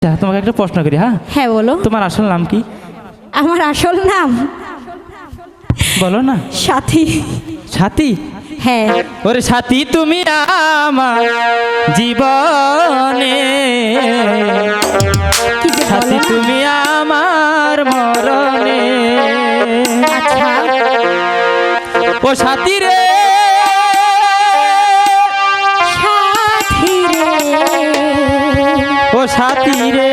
তোমাকে একটা প্রশ্ন করি। হ্যাঁ হ্যাঁ বলো। তোমার আসল নাম কি? আমার আসল নাম বলো না। সাথী। সাথী? হ্যাঁ। ওরে সাথী তুমি আমার জীবনে, সাথী তুমি আমার মরণে। আচ্ছা। ও সাথী রে, সাথী রে, ও সাথী রে,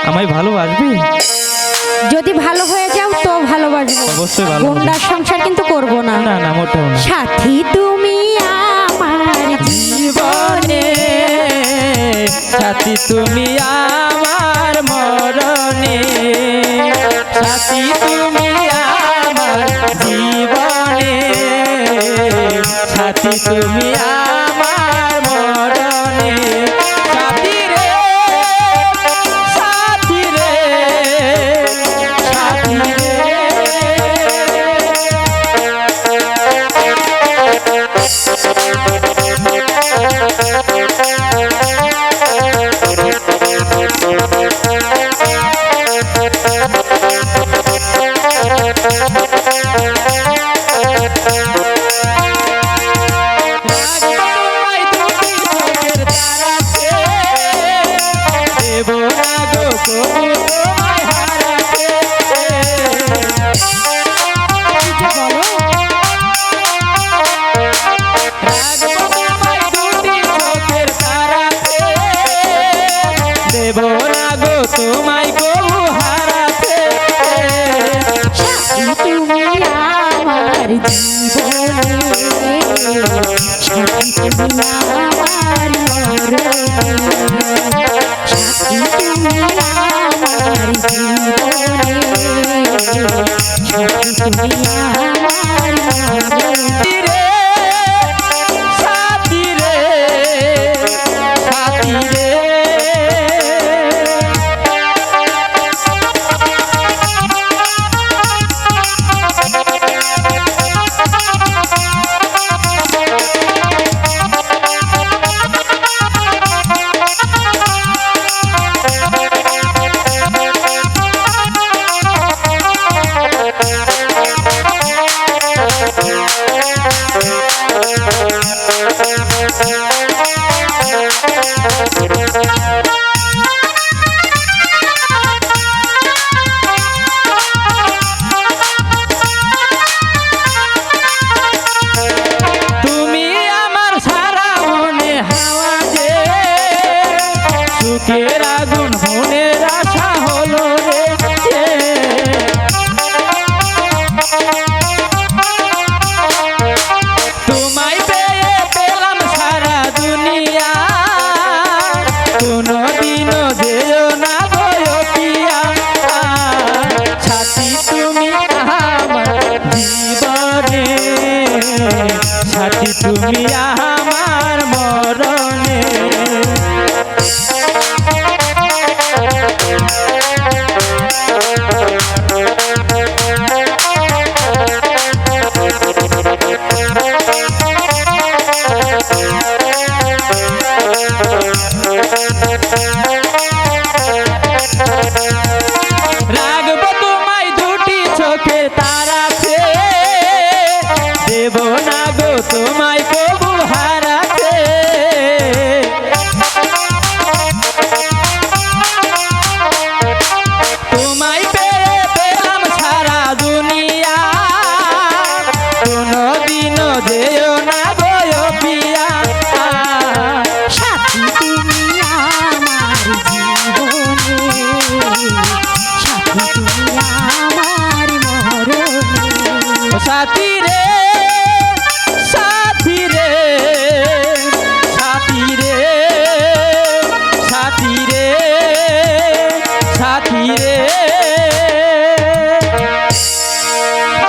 আমায় ভালোবাসবি? যদি ভালো হয়ে যাও তো ভালোবাসবো, অবশ্যই ভালো। গুন্ডার সংসার কিন্তু করব না। না না মোটেও না। সাথী তুমি আমার জীবনে, সাথী তুমি আমার মরণে, সাথী তুমি আমার জীবনে, সাথী তুমি আমার মরণে। সাথী রে, সাথী রে, সাথী রে। তোমায় গো হারাতে, তুমি আমার জীবনে, সাথী তুমি আমার মরণে, সাথী তুমি আমার জীবনে, সাথী তুমি আমার মরণে। রে সাথী রে, সাথী রে। তুমি আমার সারা মনে হাওয়া যে সুখের